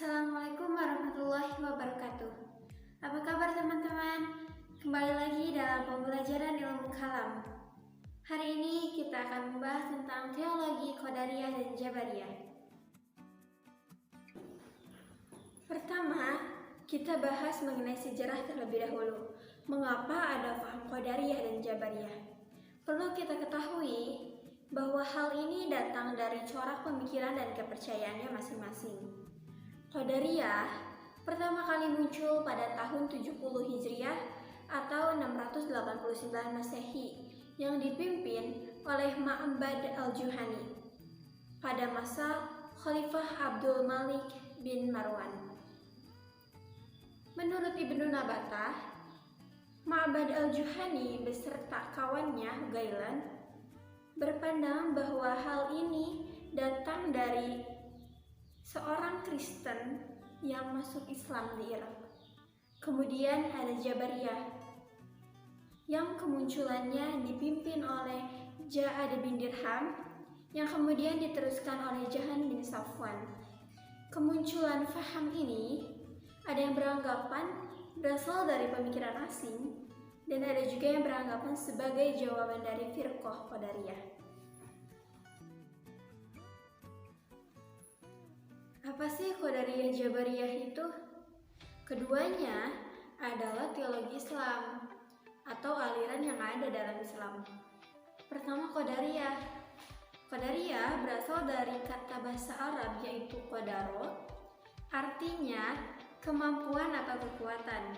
Assalamualaikum warahmatullahi wabarakatuh. Apa kabar teman-teman? Kembali lagi dalam pembelajaran ilmu kalam. Hari ini kita akan membahas tentang teologi Qadariyah dan Jabariyah. Pertama, kita bahas mengenai sejarah terlebih dahulu. Mengapa ada paham Qadariyah dan Jabariyah? Perlu kita ketahui bahwa hal ini datang dari corak pemikiran dan kepercayaannya masing-masing. Qadariyah pertama kali muncul pada tahun 70 Hijriah atau 689 Masehi yang dipimpin oleh Ma'bad al-Juhani pada masa Khalifah Abdul Malik bin Marwan. Menurut Ibnu Nabatah, Ma'bad al-Juhani beserta kawannya Ghailan berpandang bahwa hal ini datang dari seorang Kristen yang masuk Islam di Irak. Kemudian ada Jabariyah yang kemunculannya dipimpin oleh Ja'ad bin Dirham yang kemudian diteruskan oleh Jahan bin Safwan. Kemunculan faham ini ada yang beranggapan berasal dari pemikiran asing dan ada juga yang beranggapan sebagai jawaban dari firqah Qadariyah. Apa sih Qadariyah Jabariyah itu? Keduanya adalah teologi Islam atau aliran yang ada dalam Islam. Pertama Qadariyah. Qadariyah berasal dari kata bahasa Arab yaitu qadaro, artinya kemampuan atau kekuatan,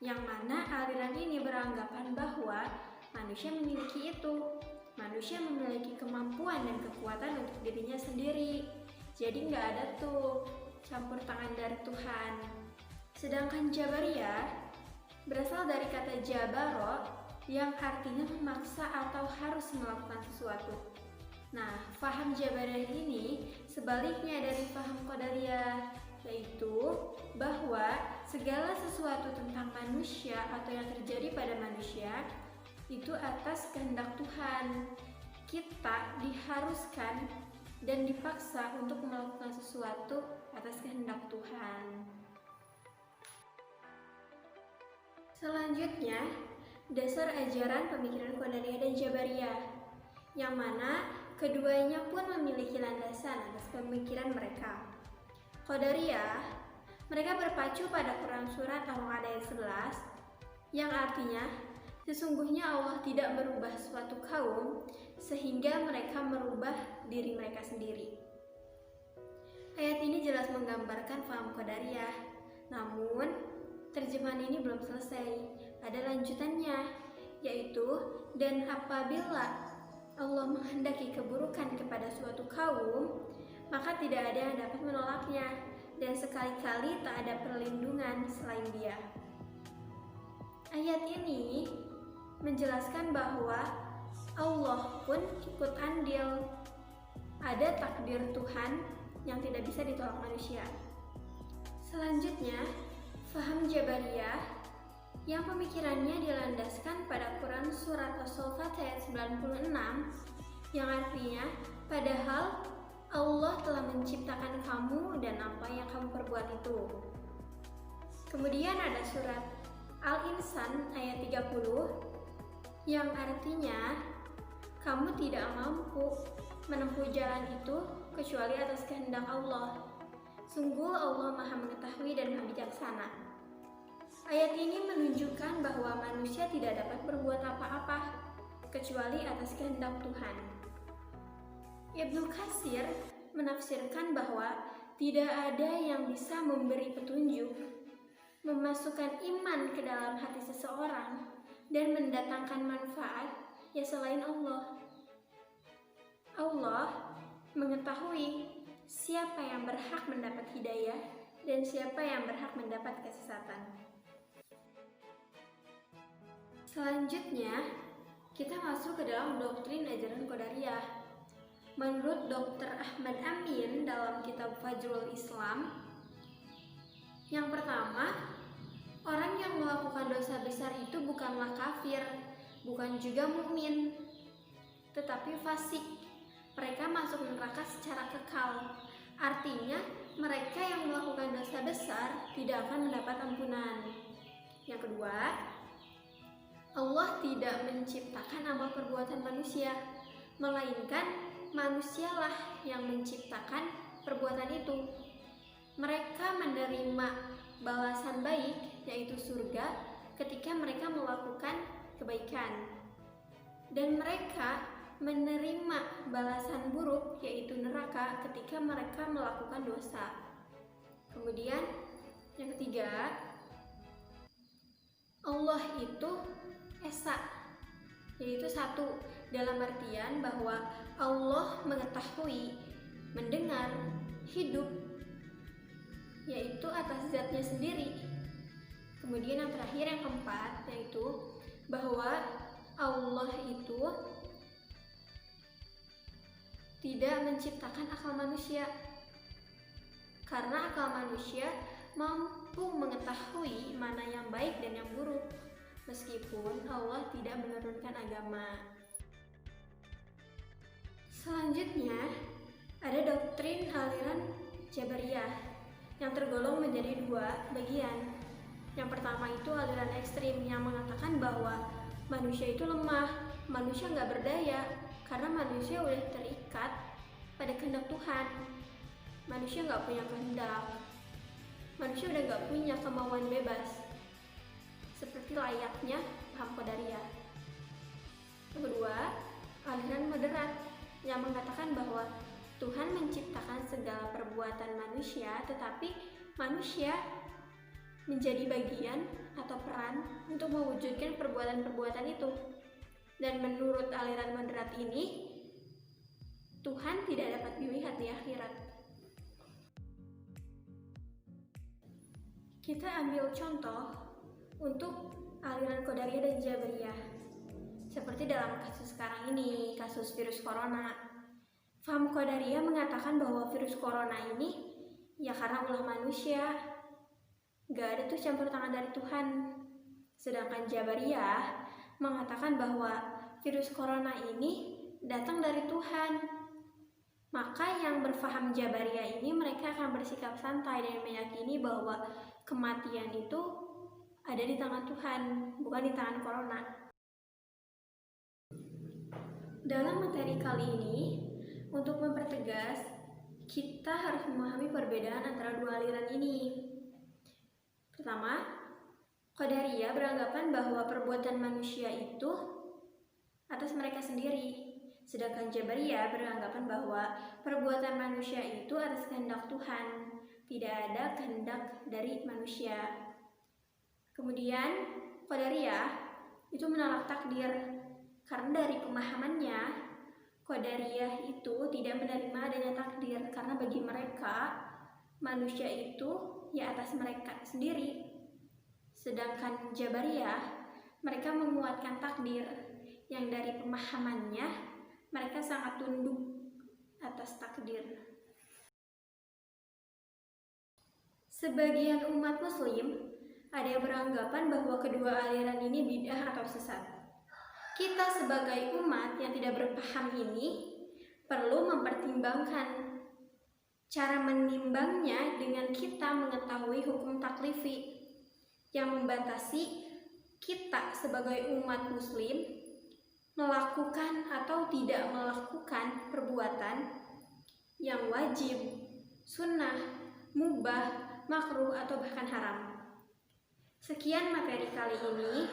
yang mana aliran ini beranggapan bahwa manusia memiliki itu. Manusia memiliki kemampuan dan kekuatan untuk dirinya sendiri. Jadi nggak ada tuh campur tangan dari Tuhan. Sedangkan Jabariyah berasal dari kata jabaro yang artinya memaksa atau harus melakukan sesuatu. Nah, faham Jabariyah ini sebaliknya dari faham Qadariyah, yaitu bahwa segala sesuatu tentang manusia atau yang terjadi pada manusia itu atas kehendak Tuhan. Kita diharuskan dan dipaksa untuk melakukan sesuatu atas kehendak Tuhan. Selanjutnya, dasar ajaran pemikiran Qadariyah dan Jabariyah, yang mana keduanya pun memiliki landasan atas pemikiran mereka. Qadariyah, mereka berpacu pada Quran Surat Al-Ma'ad ayat 11, yang artinya sesungguhnya Allah tidak merubah suatu kaum sehingga mereka merubah diri mereka sendiri. Ayat ini jelas menggambarkan paham Qadariyah. Namun, terjemahan ini belum selesai. Ada lanjutannya, yaitu dan apabila Allah menghendaki keburukan kepada suatu kaum, maka tidak ada yang dapat menolaknya, dan sekali-kali tak ada perlindungan selain Dia. Ayat ini menjelaskan bahwa Allah pun ikut andil. Ada takdir Tuhan yang tidak bisa ditolak manusia. Selanjutnya, faham Jabariyah yang pemikirannya dilandaskan pada Quran Surat As-Saffat ayat 96 yang artinya, padahal Allah telah menciptakan kamu dan apa yang kamu perbuat itu. Kemudian ada surat Al-Insan ayat 30 yang artinya, kamu tidak mampu menempuh jalan itu kecuali atas kehendak Allah. Sungguh Allah Maha Mengetahui dan Maha Bijaksana. Ayat ini menunjukkan bahwa manusia tidak dapat berbuat apa-apa kecuali atas kehendak Tuhan. Ibnu Katsir menafsirkan bahwa tidak ada yang bisa memberi petunjuk, memasukkan iman ke dalam hati seseorang, dan mendatangkan manfaat ya selain Allah. Allah mengetahui siapa yang berhak mendapat hidayah dan siapa yang berhak mendapat kesesatan. Selanjutnya, kita masuk ke dalam doktrin ajaran Qadariyah. Menurut Dr. Ahmad Amin dalam kitab Fajrul Islam, yang pertama, orang yang melakukan dosa besar itu bukanlah kafir, bukan juga mukmin, tetapi fasik. Mereka masuk neraka secara kekal. Artinya, mereka yang melakukan dosa besar tidak akan mendapat ampunan. Yang kedua, Allah tidak menciptakan amal perbuatan manusia, melainkan manusialah yang menciptakan perbuatan itu. Mereka menerima balasan baik, yaitu surga, ketika mereka melakukan kebaikan. Dan mereka menerima balasan buruk, yaitu neraka, ketika mereka melakukan dosa. Kemudian yang ketiga, Allah itu esa, yaitu satu, dalam artian bahwa Allah mengetahui, mendengar, hidup, yaitu atas zatnya sendiri. Kemudian yang terakhir, yang keempat, yaitu bahwa Allah itu tidak menciptakan akal manusia, karena akal manusia mampu mengetahui mana yang baik dan yang buruk, meskipun Allah tidak menurunkan agama. Selanjutnya, ada doktrin aliran Jabariyah yang tergolong menjadi dua bagian. Yang pertama itu aliran ekstrim yang mengatakan bahwa manusia itu lemah, manusia nggak berdaya, karena manusia udah terikat pada kehendak Tuhan. Manusia nggak punya kehendak, manusia udah nggak punya kemauan bebas, seperti layaknya paham Qadariyah. Yang kedua, aliran moderat yang mengatakan bahwa Tuhan menciptakan segala perbuatan manusia, tetapi manusia menjadi bagian atau peran untuk mewujudkan perbuatan-perbuatan itu. Dan menurut aliran moderat ini, Tuhan tidak dapat dilihat di akhirat. Kita ambil contoh untuk aliran Qadariyah dan Jabariyah. Seperti dalam kasus sekarang ini, kasus virus corona. Faham Qadariyah mengatakan bahwa virus corona ini ya karena ulah manusia, gak ada tuh campur tangan dari Tuhan. Sedangkan Jabariyah mengatakan bahwa virus corona ini datang dari Tuhan. Maka yang berfaham Jabariyah ini, mereka akan bersikap santai dan meyakini bahwa kematian itu ada di tangan Tuhan, bukan di tangan corona. Dalam materi kali ini, untuk mempertegas, kita harus memahami perbedaan antara dua aliran ini. Pertama, Qadariyah beranggapan bahwa perbuatan manusia itu atas mereka sendiri, sedangkan Jabariyah beranggapan bahwa perbuatan manusia itu atas kehendak Tuhan, tidak ada kehendak dari manusia. Kemudian Qadariyah itu menolak takdir, karena dari pemahamannya Qadariyah itu tidak menerima adanya takdir, karena bagi mereka manusia itu ya atas mereka sendiri. Sedangkan Jabariyah, mereka menguatkan takdir, yang dari pemahamannya mereka sangat tunduk atas takdir. Sebagian umat muslim ada yang beranggapan bahwa kedua aliran ini bid'ah atau sesat. Kita sebagai umat yang tidak berpaham ini perlu mempertimbangkan cara menimbangnya dengan kita mengetahui hukum taklifi yang membatasi kita sebagai umat muslim melakukan atau tidak melakukan perbuatan yang wajib, sunnah, mubah, makruh, atau bahkan haram. Sekian materi kali ini.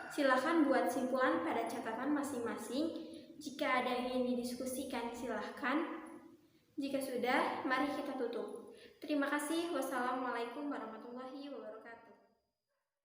Silakan buat simpulan pada catatan masing-masing. Jika ada yang ingin didiskusikan, silahkan. Jika sudah, mari kita tutup. Terima kasih. Wassalamualaikum warahmatullahi wabarakatuh.